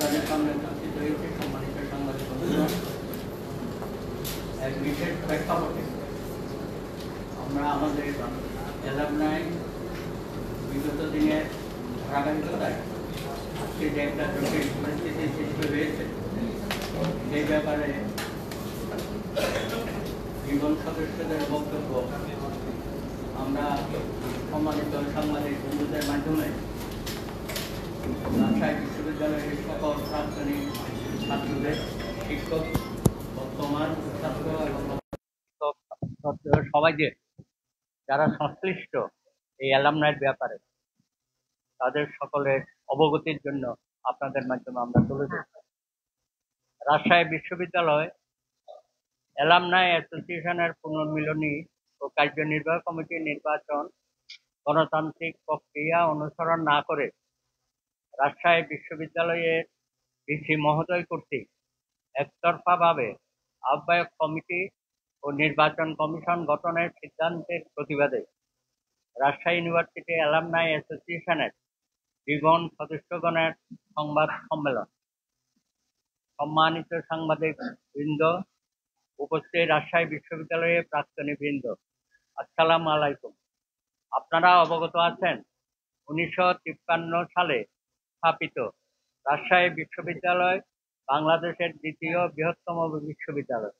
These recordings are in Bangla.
আপনাদের সামনে উপস্থিত হয়েছে সম্মানিত সাংবাদিক বন্ধুগণ। এক বিশেষ প্রেক্ষাপটে আমরা আমাদের অ্যালামনাই বিগত দিনের ধারাবাহিকতায় আজকে যে একটা জটিল পরিস্থিতি সৃষ্টি হয়েছে সেই ব্যাপারে জীবন সদস্যদের বক্তব্য আমরা সম্মানিত সাংবাদিক বন্ধুদের মাধ্যমে রাজশাহী বিশ্ববিদ্যালয়ের সকল প্রাক্তনী ছাত্রদের, শিক্ষক, বর্তমান ছাত্র এবং সবাইকে যারা সংশ্লিষ্ট এই অ্যালামনাইর ব্যাপারে তাদের সকলের অবগতির জন্য আপনাদের মাধ্যমে আমরা তুলে ধরছি। রাজশাহী বিশ্ববিদ্যালয় অ্যালামনাই অ্যাসোসিয়েশনের পুনর্মিলনী ও কার্যনির্বাহী কমিটির নির্বাচন গণতান্ত্রিক প্রক্রিয়া অনুসরণ না করে রাজশাহী বিশ্ববিদ্যালয়ের ভিসি মহোদয় কর্তৃক একতরফাভাবে আহ্বায়ক কমিটি ও নির্বাচন কমিশন গঠনের সিদ্ধান্তের প্রতিবাদে রাজশাহী ইউনিভার্সিটি অ্যালামনাই অ্যাসোসিয়েশনের জীবন সদস্যগণের সংবাদ সম্মেলন। সম্মানিত সাংবাদিক বৃন্দ, উপস্থিত রাজশাহী বিশ্ববিদ্যালয়ের প্রাক্তনী বৃন্দ, আসসালামু আলাইকুম। আপনারা অবগত আছেন 1953 সালে স্থাপিত রাজশাহী বিশ্ববিদ্যালয় বাংলাদেশের দ্বিতীয় বৃহত্তম বিশ্ববিদ্যালয়।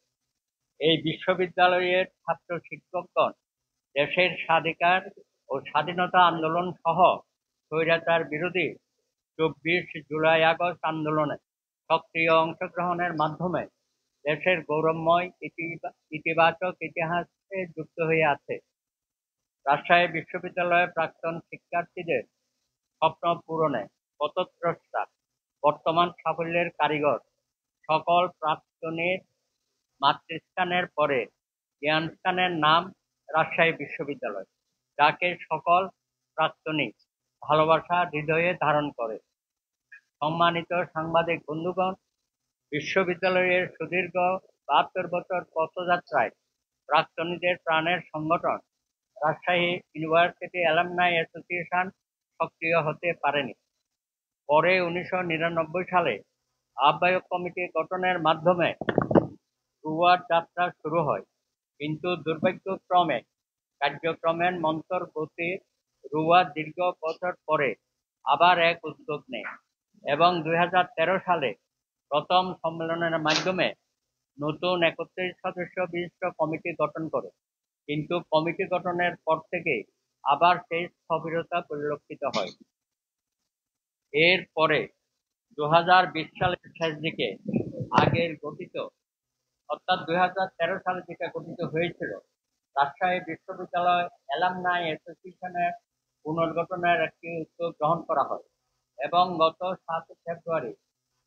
এই বিশ্ববিদ্যালয়ের ছাত্র শিক্ষকগণ দেশের স্বাধিকার ও স্বাধীনতা আন্দোলন সহ স্বৈরাচার বিরোধী 24 জুলাই আগস্ট আন্দোলনে সক্রিয় অংশগ্রহণের মাধ্যমে দেশের গৌরবময় ইতিবাচক ইতিহাসে যুক্ত হয়ে আছে। রাজশাহী বিশ্ববিদ্যালয়ের প্রাক্তন শিক্ষার্থীদের স্বপ্ন পূরণে পথদ্রষ্টা, বর্তমান সাফল্যের কারিগর, সকল প্রাক্তনীর মাতৃস্থানের পরে জ্ঞানস্থানের নাম রাজশাহী বিশ্ববিদ্যালয়, যাকে সকল প্রাক্তনী ভালোবাসা হৃদয়ে ধারণ করে। সম্মানিত সাংবাদিক বন্ধুগণ, বিশ্ববিদ্যালয়ের সুদীর্ঘ 72 বছর পথযাত্রায় প্রাক্তনীদের প্রাণের সংগঠন রাজশাহী ইউনিভার্সিটি অ্যালামনাই অ্যাসোসিয়েশন সক্রিয় হতে পারেনি। পরে 1999 সালে আহ্বায়ক কমিটি গঠনের মাধ্যমে রুয়ার যাত্রা শুরু হয়, কিন্তু দুর্ভাগ্যক্রমে কার্যক্রমের মন্থর গতি রুয়া দীর্ঘ বছর পরে আবার এক উদ্যোগ নেয় এবং 2013 সালে প্রথম সম্মেলনের মাধ্যমে নতুন 31 সদস্য বিশিষ্ট কমিটি গঠন করে। কিন্তু কমিটি গঠনের পর থেকে আবার সেই স্থবিরতা পরিলক্ষিত হয়। এর পরে 2020 সালের শেষ দিকে আগের গঠিত অর্থাৎ 2013 সালে যেটা গঠিত হয়েছিল রাজশাহী বিশ্ববিদ্যালয় অ্যালামনাই অ্যাসোসিয়েশনের পুনর্গঠনের একটি উদ্যোগ গ্রহণ করা হয় এবং গত 7 ফেব্রুয়ারি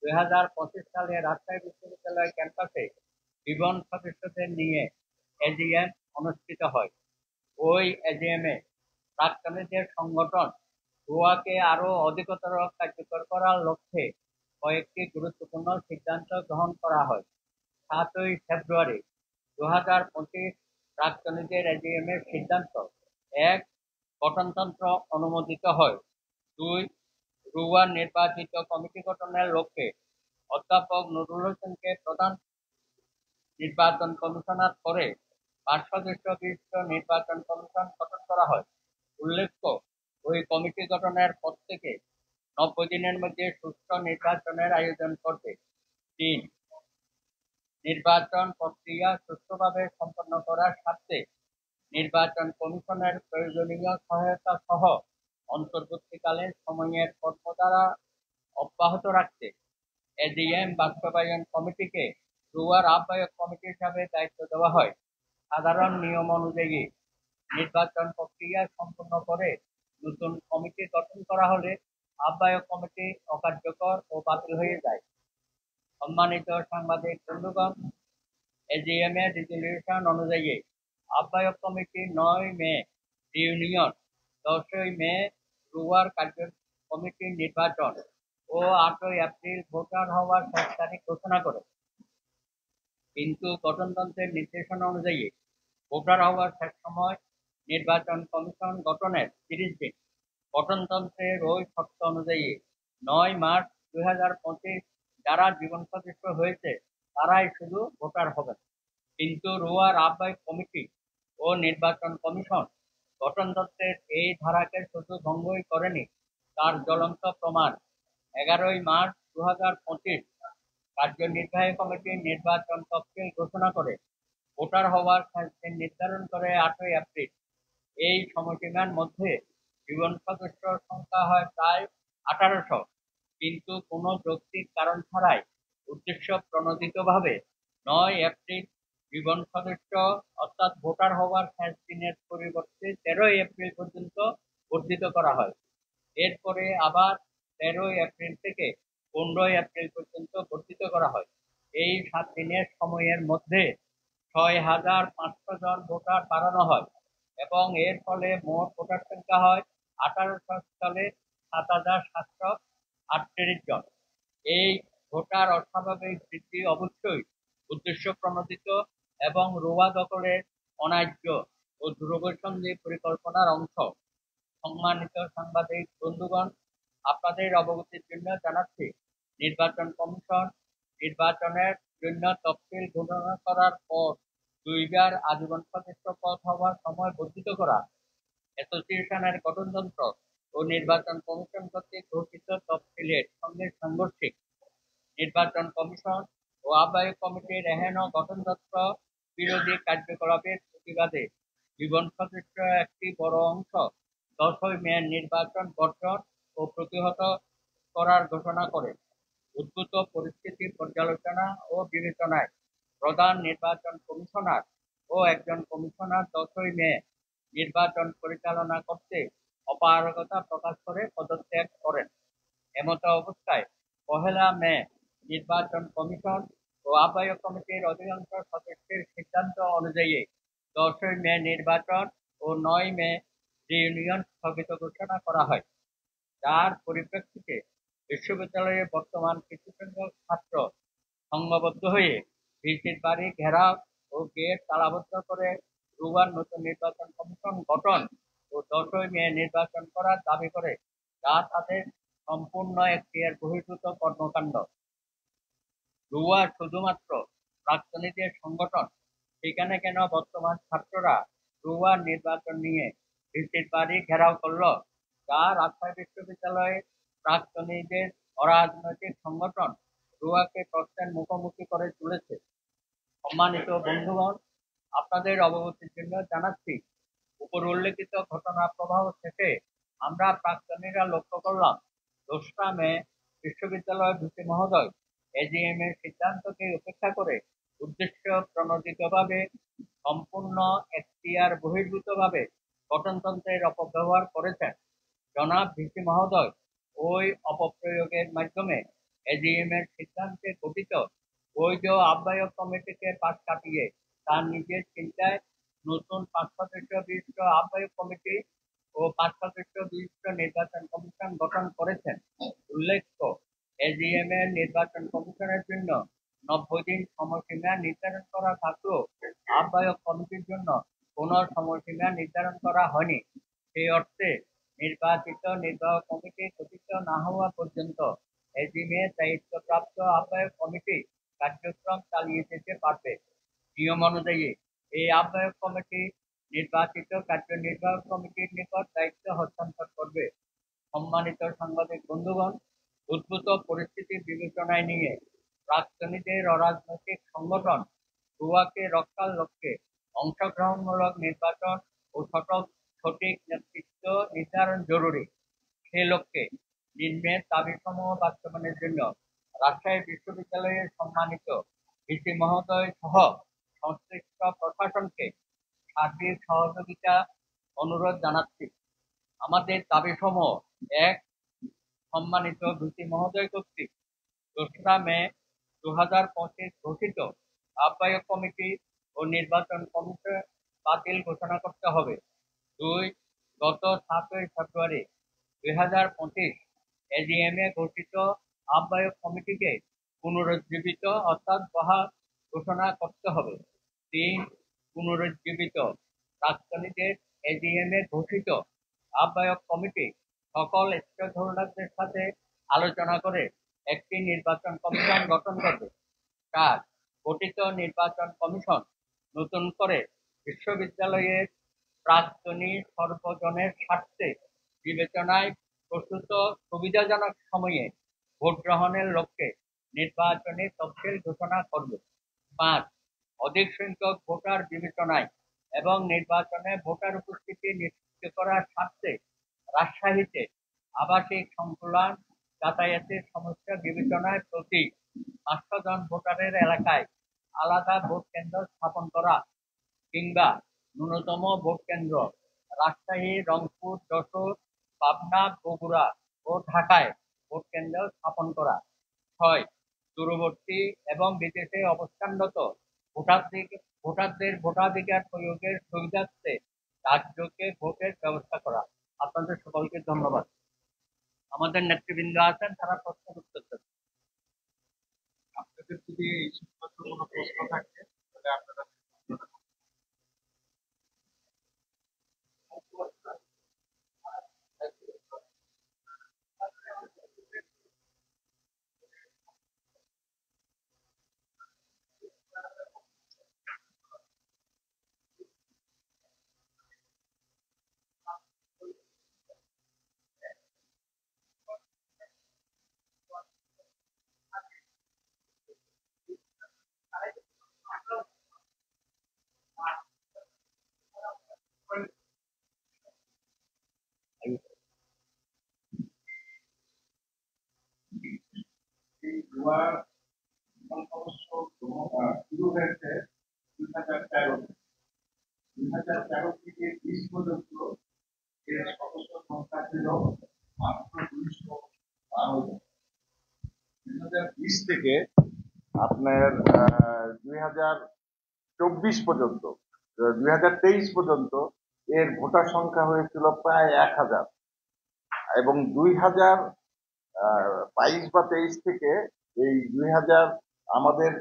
2025 সালে রাজশাহী বিশ্ববিদ্যালয় ক্যাম্পাসে জীবন সদস্যদের নিয়ে এজিএম অনুষ্ঠিত হয়। ওই এজিএমে প্রাক্তনীদের সংগঠন রুয়াকে আরো অধিকতর কার্যকর করার লক্ষ্যে কয়েকটি গুরুত্বপূর্ণ সিদ্ধান্ত গ্রহণ করা হয়। 7 ফেব্রুয়ারি 2025 প্রাক্তনীদের এজিএম এর সিদ্ধান্ত: 1. গঠনতন্ত্র অনুমোদিত হয়। 2. রুয়ার নির্বাচিত কমিটি গঠনের লক্ষ্যে অধ্যাপক নুরুল হোসেনকে প্রধান নির্বাচন কমিশনার করে 5 সদস্য বিশিষ্ট নির্বাচন কমিশন গঠন করা হয়। উল্লেখ্য, ওই কমিটি গঠনের পর থেকে 90 দিনের মধ্যে সুষ্ঠু নির্বাচনের আয়োজন করবে। 3. নির্বাচন প্রক্রিয়া সুষ্ঠুভাবে সম্পন্ন করার স্বার্থে নির্বাচন কমিশনের প্রয়োজনীয় সহায়তা সহ অন্তর্বর্তীকালীন সময়ের কর্মধারা অব্যাহত রাখতে এজিএম বাস্তবায়ন কমিটিকে রুয়ার আহ্বায়ক কমিটি হিসাবে দায়িত্ব দেওয়া হয়। সাধারণ নিয়ম অনুযায়ী নির্বাচন প্রক্রিয়া সম্পন্ন করে নতুন কমিটি গঠন করা হলে আহ্বায়ক কমিটি অকার্যকর ও বাতিল হয়ে যায়। সম্মানিত সাংবাদিক বন্ধুগণ, এজিএম এর রেজুলিউশন অনুযায়ী আহ্বায়ক কমিটি 9 মে রিউনিয়ন, 10 মে রুয়ার কার্য কমিটি নির্বাচন ও 8 এপ্রিল ভোটার হওয়ার শেষ তারিখ ঘোষণা করে। কিন্তু গঠনতন্ত্রের নির্দেশনা অনুযায়ী ভোটার হওয়ার শেষ সময় নির্বাচন কমিশন গঠনের 30 দিন। গঠনতন্ত্রের ওই শর্ত অনুযায়ী 9 মার্চ 2025 যারা জীবন সদস্য হয়েছে তারাই শুধু ভোটার হবেন। কিন্তু রুয়ার আহ্বায়ক কমিটি ও নির্বাচন কমিশন গঠনতন্ত্রের এই ধারাকে শুধু ভঙ্গই করেনি, তার জ্বলন্ত প্রমাণ 11 মার্চ 2025 কার্যনির্বাহী কমিটি নির্বাচন তফসিল ঘোষণা করে ভোটার হওয়ার দিন নির্ধারণ করে 8 এপ্রিল। এই সময়সীমার মধ্যে জীবন সদস্য সংখ্যা হয় প্রায় 1800, কিন্তু কোনো যৌক্তিক কারণ ছাড়াই উদ্দেশ্য প্রণোদিতভাবে 9 এপ্রিল জীবন সদস্য অর্থাৎ ভোটার হওয়ার শেষ দিনের পরিবর্তে 13 এপ্রিল পর্যন্ত বর্ধিত করা হয়। এরপরে আবার 13 এপ্রিল থেকে 15 এপ্রিল পর্যন্ত বর্ধিত করা হয়। এই 7 দিনের সময়ের মধ্যে 6500 জন ভোটার বাড়ানো হয় এবং এর ফলে মোট ভোটার সংখ্যা হয় 1800 সালে 7738 জন। এই ভোটার অস্বাভাবিক বৃদ্ধি অবশ্যই উদ্দেশ্য প্রণোদিত এবং রোয়া দখলের অন্যায্য ও দূরদর্শী পরিকল্পনার অংশ। সম্মানিত সাংবাদিক বন্ধুগণ, আপনাদের অবগতির জন্য জানাচ্ছি, নির্বাচন কমিশন নির্বাচনের জন্য তফসিল ঘোষণা করার পর 2বার আজীবন সদস্য পদ হওয়ার সময় বর্ধিত করা অ্যাসোসিয়েশনের গঠনতন্ত্র ও নির্বাচন কমিশন কর্তৃক ঘোষিত তফসিলের সঙ্গে সাংঘর্ষিক। নির্বাচন কমিশন ও আহ্বায়ক কমিটির এহেন গঠনতন্ত্র বিরোধী কার্যকলাপের প্রতিবাদে জীবন সদস্য একটি বড় অংশ 10 মে নির্বাচন বর্জন ও প্রতিহত করার ঘোষণা করে। উদ্ভূত পরিস্থিতি পর্যালোচনা ও বিবেচনায় প্রধান নির্বাচন কমিশনার ও একজন কমিশনার 10 মে নির্বাচন পরিচালনা করতে অপারগতা প্রকাশ করে পদত্যাগ করেন। এমত অবস্থায় 1 মে নির্বাচন কমিশন ও আহ্বায়ক কমিটির অধিকাংশ সদস্যের সিদ্ধান্ত অনুযায়ী 10 মে নির্বাচন ও 9 মে রিইউনিয়ন স্থগিত ঘোষণা করা হয়, যার পরিপ্রেক্ষিতে বিশ্ববিদ্যালয়ে বর্তমান কিছু সংখ্যক ছাত্র সংঘবদ্ধ হয়ে ভিসির বাড়ি ঘেরাও ও গেট তালাবদ্ধ করে রুয়ার নতুন নির্বাচন কমিশন গঠন ও 10 মে নির্বাচন করার দাবি করে, যা তাদের সম্পূর্ণ এখতিয়ার বহির্ভূত কর্মকাণ্ড। রুয়া শুধুমাত্র প্রাক্তনীদের সংগঠন, সেখানে কেন বর্তমান ছাত্ররা রুয়ার নির্বাচন নিয়ে ভিসির বাড়ি ঘেরাও করল, যা রাজশাহী বিশ্ববিদ্যালয়ের প্রাক্তনীদের অরাজনৈতিক সংগঠন রুয়াকে প্রশ্নের মুখোমুখি করে তুলেছে। সম্মানিত বন্ধুগণ, আপনাদের অবগতির জন্য জানাচ্ছি, উপর উল্লেখিত ঘটনা প্রবাহ থেকে আমরা প্রাক্তনীরা লক্ষ্য করলাম, 2 মে বিশ্ববিদ্যালয়ের ভিসি মহোদয় এজিএম এর সিদ্ধান্তকে উপেক্ষা করে উদ্দেশ্য প্রণোদিতভাবে সম্পূর্ণ এখতিয়ার বহির্ভূতভাবে গঠনতন্ত্রের অপব্যবহার করেছেন। জনাব ভিসি মহোদয় ওই অপপ্রয়োগের মাধ্যমে এজিএম এর সিদ্ধান্তে গঠিত বৈধ আহ্বায়ক কমিটিকে পাশ কাটিয়ে তার নিজের চিন্তায় নতুন 5 সদস্য বিশিষ্ট আহ্বায়ক কমিটি ও 5 সদস্য বিশিষ্ট নির্বাচন কমিশন গঠন করেছেন। উল্লেখ্য, এজিএম এর নির্বাচন কমিশনের জন্য 90 দিন সময়সীমা নির্ধারণ করা থাকলেও আহ্বায়ক কমিটির জন্য কোনো সময়সীমা নির্ধারণ করা হয়নি। সেই অর্থে নির্বাচিত নির্বাহক কমিটি গঠিত না হওয়া পর্যন্ত এজিএম এর দায়িত্বপ্রাপ্ত আহ্বায়ক কমিটি কার্যক্রম চালিয়ে যেতে পারবে। নিয়ম অনুযায়ী এই আহ্বায়ক কমিটি নির্বাচিত কার্যনির্বাহক কমিটির নিকট দায়িত্ব হস্তান্তর করবে। সম্মানিত সাংবাদিক বন্ধুগণ, উদ্ভূত পরিস্থিতি বিবেচনায় নিয়ে প্রাক্তনীদের অরাজনৈতিক সংগঠন রুয়াকে রক্ষার লক্ষ্যে অংশগ্রহণমূলক নির্বাচন ও সঠিক নেতৃত্ব নির্ধারণ জরুরি। সে লক্ষ্যে নিম্নের দাবিসমূহ বাস্তবায়নের জন্য রাজশাহী বিশ্ববিদ্যালয়ের সম্মানিত ভিসি মহোদয় সহ সংশ্লিষ্ট প্রশাসনকে সার্বিক সহযোগিতা অনুরোধ জানাচ্ছি। আমাদের দাবিসমূহ: 1. সম্মানিত ভিসি মহোদয় কর্তৃক 2 মে 2025 ঘোষিত আহ্বায়ক কমিটি ও নির্বাচন কমিশন বাতিল ঘোষণা করতে হবে। 2. গত 7 ফেব্রুয়ারি 2025 এজিএম এ ঘোষিত আহ্বায়ক কমিটিকে পুনরুজ্জীবিত অর্থাৎ বহাল ঘোষণা করতে হবে। 3. পুনরুজ্জীবিত প্রাক্তনীদের এজিএম এ ঘোষিত আহ্বায়ক কমিটি সকল স্টেক হোল্ডারদের সাথে আলোচনা করে একটি নির্বাচন কমিশন গঠন করবে। 4. গঠিত নির্বাচন কমিশন নতুন করে বিশ্ববিদ্যালয়ের প্রাক্তনী সর্বজনের স্বার্থে বিবেচনায় প্রস্তুত সুবিধাজনক সময়ে ভোট গ্রহণের লক্ষ্যে নির্বাচনী তফসিল ঘোষণা করবে। 5. অধিক সংখ্যক ভোটার বিবেচনায় এবং নির্বাচনে ভোটার উপস্থিতি নিশ্চিত করার স্বার্থে রাজশাহীতে আবাসিক সংকুলান যাতায়াতের সমস্যা বিবেচনায় প্রতি 500 জন ভোটারের এলাকায় আলাদা ভোট কেন্দ্র স্থাপন করা কিংবা ন্যূনতম ভোট কেন্দ্র রাজশাহী, রংপুর, যশোর, পাবনা, বগুড়া ও ঢাকায় ভোট কেন্দ্র স্থাপন করা। 6. দূরবর্তী এবং বিদেশে অবস্থানরত ভোটারদের ভোটাধিকার প্রয়োগের সুবিধার্থে রাজ্যকে ভোটের ব্যবস্থা করা। আপনাদের সকলকে ধন্যবাদ। আমাদের নেতৃবৃন্দ আছেন, তারা প্রশ্নের উত্তর দেবেন। আপনাদের যদি এই সংক্রান্ত কোনো প্রশ্ন থাকে তাহলে আপনারা এই দুয়ার অবশ্য শুরু হয়েছে 2013 2013 থেকে 20 পর্যন্ত এর সদস্য সংখ্যা ছিল মাত্র 212 জন। 2020 থেকে আপনার 2024 পর্যন্ত 2023 পর্যন্ত এর ভোটার সংখ্যা হয়েছিল প্রায় 1000 এবং 2022 বা 23 থেকে এই 2000 আমাদের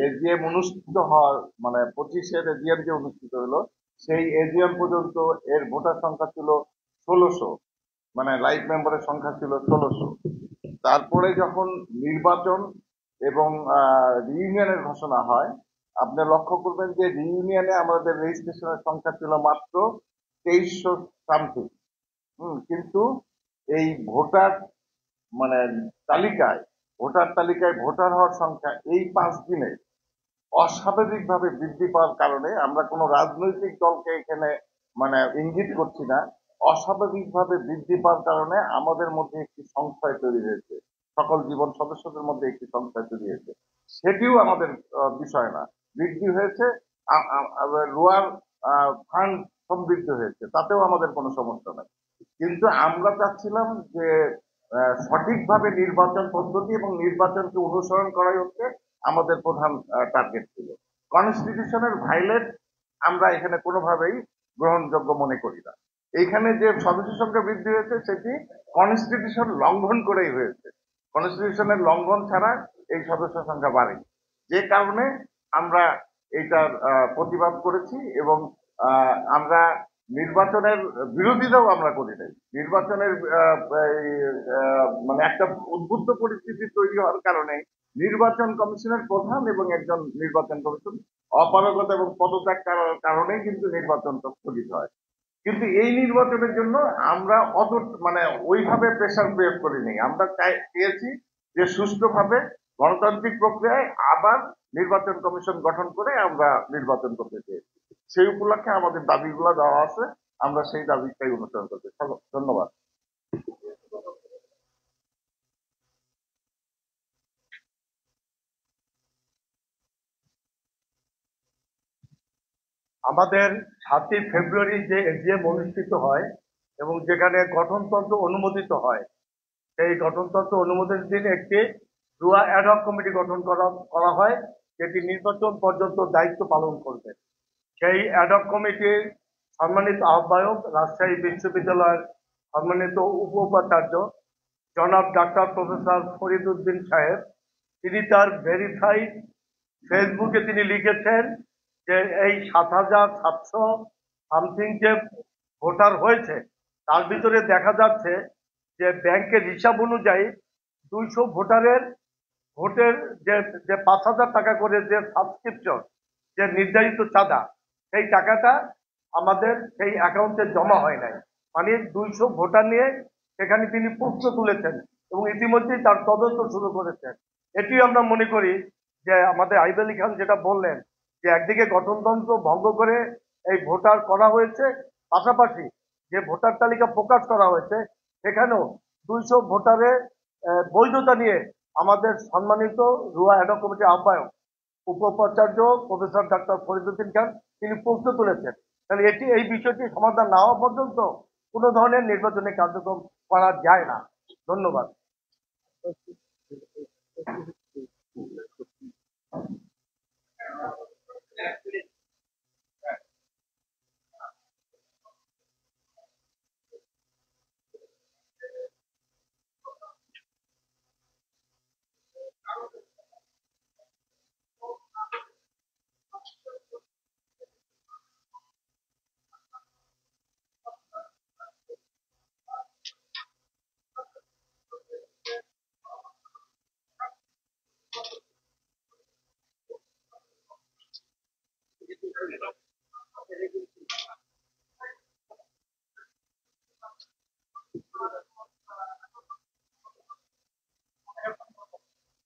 এজিএম অনুষ্ঠিত হওয়ার মানে 25-এর এজিএম যে অনুষ্ঠিত হলো সেই এজিএম পর্যন্ত এর ভোটার সংখ্যা ছিল 1600, মানে লাইভ মেম্বারের সংখ্যা ছিল 1600। তারপরে যখন নির্বাচন এবং রিইউনিয়নের ঘোষণা হয়, আপনি লক্ষ্য করবেন যে রিইউনিয়নে আমাদের রেজিস্ট্রেশনের সংখ্যা ছিল মাত্র 2300 সামথিং। কিন্তু এই ভোটার মানে ভোটার তালিকায় ভোটার হওয়ার সংখ্যা এই 5 দিনে অস্বাভাবিকভাবে বৃদ্ধি পাওয়ার কারণে, আমরা কোনো রাজনৈতিক দলকে এখানে মানে ইঙ্গিত করছি না, অস্বাভাবিকভাবে বৃদ্ধি পাওয়ার কারণে আমাদের মধ্যে একটি সংশয় তৈরি হয়েছে, সকল জীবন সদস্যদের মধ্যে একটি সংশয় তৈরি হয়েছে। সেটিও আমাদের বিষয় না, বৃদ্ধি হয়েছে লোয়ার ফান্ড সমৃদ্ধ হয়েছে, তাতেও আমাদের কোনো সমস্যা নাই। কিন্তু আমরা চাচ্ছিলাম যে সঠিকভাবে নির্বাচন পদ্ধতি এবং নির্বাচনকে অনুসরণ করাই হচ্ছে আমাদের প্রধান টার্গেট ছিল। কনস্টিটিউশনের ভাইলেট আমরা এখানে কোনোভাবেই গ্রহণযোগ্য মনে করি না। এইখানে যে সদস্য সংখ্যা বৃদ্ধি হয়েছে সেটি কনস্টিটিউশন লঙ্ঘন করেই হয়েছে, কনস্টিটিউশনের লঙ্ঘন ছাড়া এই সদস্য সংখ্যা বাড়েনি। যে কারণে আমরা এইটার প্রতিবাদ করেছি এবং আমরা নির্বাচনের বিরোধিতাও আমরা করি নাই। নির্বাচনের মানে একটা উদ্বুদ্ধ পরিস্থিতি তৈরি হওয়ার কারণে নির্বাচন কমিশনের প্রধান এবং একজন নির্বাচন কমিশন অপারগতা এবং পদত্যাগ করার কারণে কিন্তু নির্বাচনটা স্থগিত হয়। কিন্তু এই নির্বাচনের জন্য আমরা অত মানে ওইভাবে প্রেশার প্রয়োগ করিনি। আমরা চেয়েছি যে সুষ্ঠুভাবে গণতান্ত্রিক প্রক্রিয়ায় আবার নির্বাচন কমিশন গঠন করে আমরা নির্বাচন করতে চেয়েছি। সেই উপলক্ষে আমাদের দাবিগুলো দেওয়া আছে, আমরা সেই দাবিটাই অনুসরণ করতে। ধন্যবাদ। আমাদের 7ই ফেব্রুয়ারি যে এজিএম অনুষ্ঠিত হয় এবং যেখানে গঠনতন্ত্র অনুমোদিত হয়, সেই গঠনতন্ত্র অনুমোদনের দিন একটি ডুয়া অ্যাডহক কমিটি গঠন করা হয়, যেটি নির্বাচন পর্যন্ত দায়িত্ব পালন করবে। সেই অ্যাডহক কমিটির সম্মানিত আহ্বায়ক রাজশাহী বিশ্ববিদ্যালয়ের সম্মানিত উপ উপাচার্য জনাব ডাক্তার প্রফেসর ফরিদ উদ্দিন সাহেব, তিনি তার ভেরিফাইড ফেসবুকে তিনি লিখেছেন যে এই 7,700 সামথিং যে ভোটার হয়েছে তার ভিতরে দেখা যাচ্ছে যে ব্যাংকের হিসাব অনুযায়ী 200 ভোটারের ভোটের যে যে 5,000 টাকা করে যে সাবস্ক্রিপশন, যে নির্ধারিত চাঁদা, সেই টাকাটা আমাদের সেই অ্যাকাউন্টে জমা হয় নাই। মানে 200 ভোটার নিয়ে সেখানে তিনি প্রশ্ন তুলেছেন এবং ইতিমধ্যেই তার তদন্ত শুরু করেছেন। এটি আমরা মনে করি যে আমাদের আইব আলী খান যেটা বললেন যে একদিকে গঠনতন্ত্র ভঙ্গ করে এই ভোটার করা হয়েছে, পাশাপাশি যে ভোটার তালিকা প্রকাশ করা হয়েছে সেখানেও 200 ভোটারের বৈধতা নিয়ে আমাদের সম্মানিত রুয়া অ্যাডহক কমিটির আহ্বায়ক উপাচার্য প্রফেসর ডাক্তার ফরিদউদ্দিন খান তিনি প্রশ্ন তুলেছেন। তাহলে এই বিষয়টি সমাধান না হওয়া পর্যন্ত কোনো ধরনের নির্বাচনী কার্যক্রম করা যায় না। ধন্যবাদ।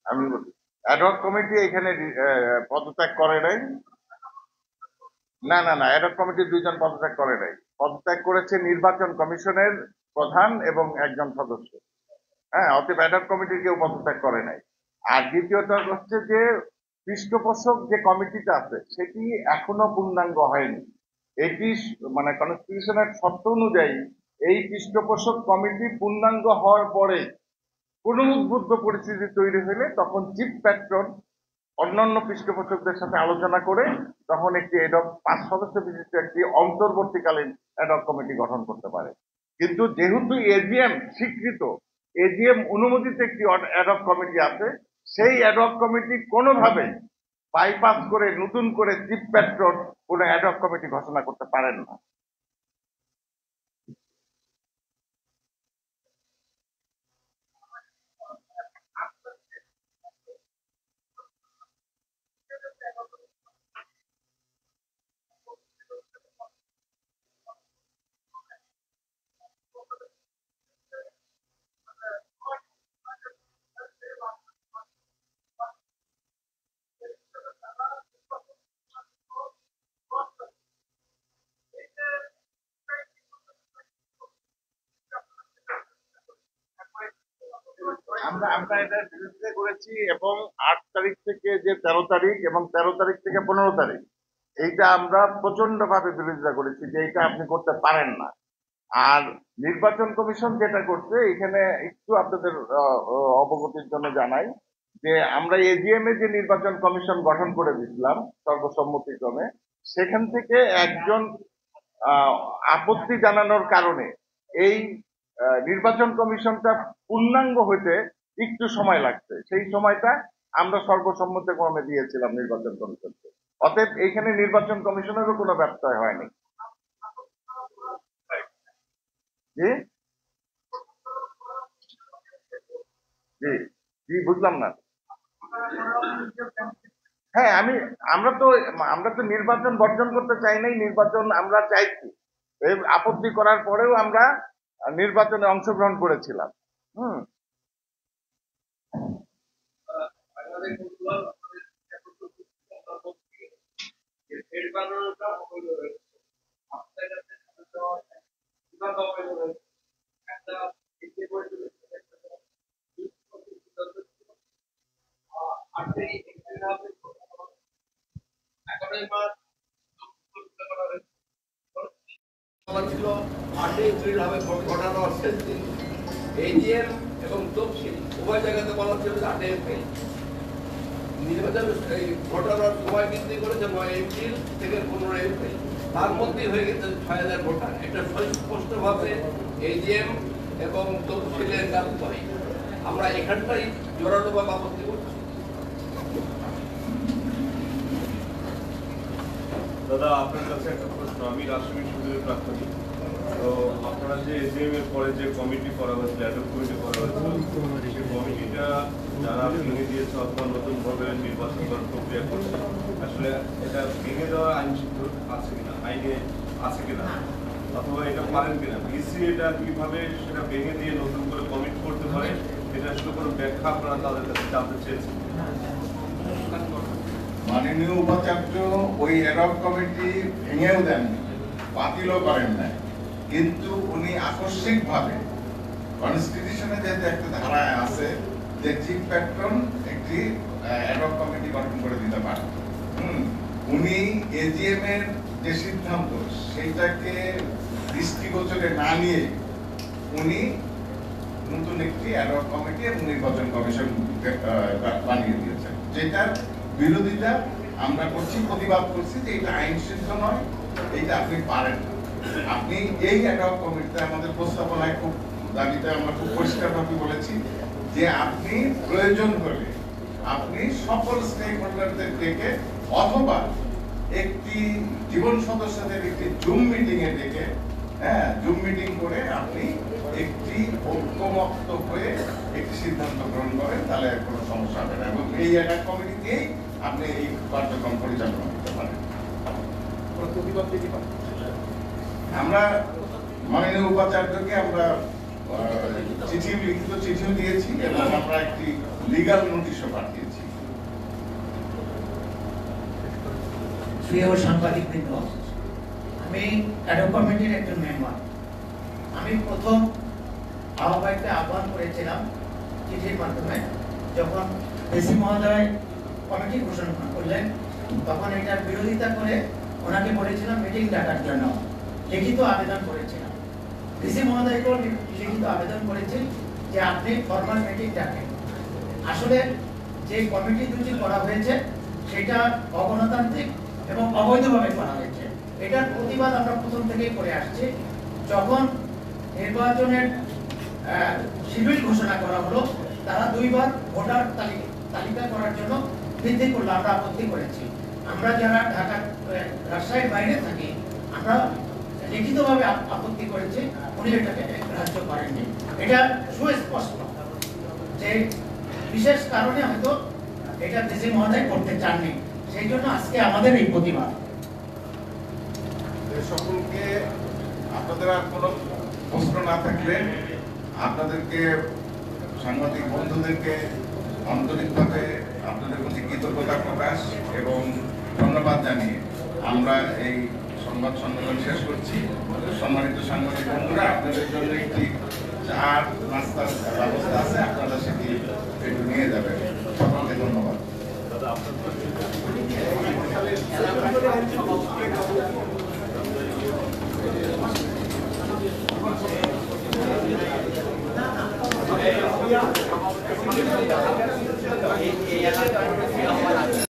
আমি বলি, অ্যাডহক কমিটি এখানে পদত্যাগ করে নাই। না না না, অ্যাডহক কমিটির 2 জন পদত্যাগ করে নাই। পদত্যাগ করেছে নির্বাচন কমিশনের প্রধান এবং একজন সদস্য। হ্যাঁ, অতএব অ্যাডহক কমিটির কেউ পদত্যাগ করে নাই। আর দ্বিতীয়ত হচ্ছে যে পৃষ্ঠপোষক যে কমিটিটা আছে সেটি এখনো পূর্ণাঙ্গ হয়নি। এটি মানে কনস্টিটিউশনের শর্ত অনুযায়ী এই পৃষ্ঠপোষক কমিটি পূর্ণাঙ্গ হওয়ার পরে কোনো উদ্বুদ্ধ পরিস্থিতি তৈরি হলে তখন চিফ প্যাট্রন অন্যান্য পৃষ্ঠপোষকদের সাথে আলোচনা করে তখন একটি অ্যাডহক 5 সদস্য বিশিষ্ট একটি অন্তর্বর্তীকালীন অ্যাডহক কমিটি গঠন করতে পারে। কিন্তু যেহেতু এজিএম স্বীকৃত, এজিএম অনুমোদিত একটি অ্যাডহক কমিটি আছে, সেই অ্যাডহক কমিটি কোনোভাবে বাইপাস করে নতুন করে চিফ প্যাট্রন কোনো অ্যাডহক কমিটি ঘোষণা করতে পারেন না। আমরা এটা বিরোধিতা করেছি এবং 8 তারিখ থেকে যে 13 তারিখ এবং 13 তারিখ থেকে 15 তারিখ এইটা আমরা প্রচন্ড ভাবে বিরোধিতা করেছি যে এটা আপনি করতে পারেন না। আর নির্বাচন কমিশন যেটা করছে এখানে একটু আপনাদের অবগতির জন্য জানাই যে আমরা এজিএম এ যে নির্বাচন কমিশন গঠন করে দিয়েছিলাম সর্বসম্মতিক্রমে, সেখান থেকে একজন আপত্তি জানানোর কারণে এই নির্বাচন কমিশনটা পূর্ণাঙ্গ হইতে একটু সময় লাগছে। সেই সময়টা আমরা সর্বসম্মতিক্রমে দিয়েছিলাম নির্বাচন কমিশনকে। অতএব এইখানে নির্বাচন কমিশনেরও কোনো ব্যত্যয় হয়নি। জি জি জি, বুঝলাম না। হ্যাঁ, আমরা তো নির্বাচন বর্জন করতে চাই নাই, নির্বাচন আমরা চাইছি। এই আপত্তি করার পরেও আমরা নির্বাচনে অংশগ্রহণ করেছিলাম। হুম, ছিল 8 এপ্রিল হবে ভোটার হওয়ার শেষ দিন। এজিএম এবং তফসিল উভয় জায়গাতে বলা ছিল 8 এপ্রিল। নির্বাচন ভোটার হওয়ার সময় বৃদ্ধি করেছে 9 এপ্রিল থেকে 15 এপ্রিল। তার মধ্যে হয়ে গেছে 6,000 ভোটার। এটা স্পষ্টভাবে এজিএম এবং তফসিলের কাজ। আমরা এখানটাই জোরালোভাবে আপত্তি করছি। দাদা, আপনার কাছে একটা প্রশ্ন। আমি রাজশাহী বিশ্ববিদ্যালয়ের প্রাক্তনী। তো আপনারা যে এজিএম এর পরে যে কমিটি করা হয়েছিল, অ্যাডহক কমিটি করা হয়েছিল, সেই কমিটিটা যারা ভেঙে দিয়েছে অথবা নতুনভাবে নির্বাচন করার প্রক্রিয়া করছে, আসলে এটা ভেঙে দেওয়ার আইন আছে কিনা, আইনে আছে কিনা, অথবা এটা পারেন কিনা, ভিসি এটা কিভাবে সেটা ভেঙে দিয়ে নতুন করে কমিট করতে পারে, এটা আসলে কোনো ব্যাখ্যা আপনারা তাদের কাছে জানতে চেয়েছেন। মাননীয় উপাচার্য ওই অ্যাডহক কমিটি ভেঙেও দেননি, বাতিলও করেন নাই, কিন্তু উনি আকস্মিকভাবে কনস্টিটিউশনে যেহেতু একটা ধারায় আছে যে চিফ প্যাট্রন একটি অ্যাডহক কমিটি গঠন করে দিতে পারেন, উনি এজিএম এর যে সিদ্ধান্ত সেইটাকে দৃষ্টিগোচরে না নিয়ে উনি নতুন একটি অ্যাডহক কমিটি এবং নির্বাচন কমিশন বানিয়ে দিয়েছেন, যেটার বিরোধিতা আমরা করছি, প্রতিবাদ করছি যে এটা আইন সিদ্ধ নয়, এইটা আপনি পারেন না। আপনি এই অ্যাডহক কমিটিতে আমাদের প্রস্তাবনায় খুব দাবিতে আমরা খুব পরিষ্কারভাবে বলেছি যে আপনি প্রয়োজন হলে আপনি সকল স্টেক হোল্ডারদের ডেকে অথবা একটি জীবন সদস্যদের একটি জুম মিটিং এ ডেকে জুম মিটিং করে আপনি একটি ঐক্যমত্য হয়ে একটি সিদ্ধান্ত গ্রহণ করেন, তাহলে কোনো সমস্যা হবে না এবং এই অ্যাডহক কমিটি দিয়েই আপনি এই কার্যক্রম পরিচালনা করতে পারেন। আমরা মাননীয় উপাচার্যকে আমরা লিখিত চিঠিও দিয়েছি এবং আমরা একটি লিগ্যাল নোটিশও পাঠিয়েছি। প্রিয় সাংবাদিকবৃন্দ, আমি অ্যাডহক কমিটির একজন মেম্বার। আমি প্রথম আহ্বায়ককে আহ্বান করেছিলাম চিঠির মাধ্যমে, যখন এসি মহোদয় কমিটি ঘোষণা করলেন তখন এটার বিরোধিতা করে ওনাকে বলেছিলাম মিটিং ডাকার জন্য, লিখিত আবেদন করেছিলাম। ডিসি মহোদয়কেও লিখিত আবেদন করেছি যে আপনি ফরমাল মিটিং ডাকেন। আসলে যে কমিটি দুটি করা হয়েছে সেটা অগণতান্ত্রিক এবং অবৈধভাবে করা হয়েছে, এটার প্রতিবাদ আমরা প্রথম থেকেই করে আসছি। যখন নির্বাচনের শিডিউল ঘোষণা করা হলো, তারা দুইবার ভোটার তালিকা করার জন্য বৃদ্ধি করলো, আমরা আপত্তি করেছি। আমরা যারা ঢাকা রাজশাহীর বাইরে থাকি আমরা লিখিতভাবে আপত্তি করেছি, উনি এটাকে গ্রাহ্য করেননি। এটা সুস্পষ্ট যে বিশেষ কারণে হয়তো এটা ডিসি মহোদয় করতে চাননি, সেই জন্য আজকে আমাদের এই প্রতিবাদ। সকলকে আপনাদের আর কোনো প্রশ্ন না থাকলে আপনাদেরকে সাংবাদিক বন্ধুদেরকে আন্তরিকভাবে আপনাদের প্রতি কৃতজ্ঞতা প্রকাশ এবং ধন্যবাদ জানিয়ে আমরা এই সংবাদ সম্মেলন শেষ করছি। সম্মানিত সাংবাদিক বন্ধুরা, আপনাদের জন্য একটি চার নাস্তার ব্যবস্থা আছে, আপনারা সেটি একটু নিয়ে যাবেন। সকলকে ধন্যবাদ।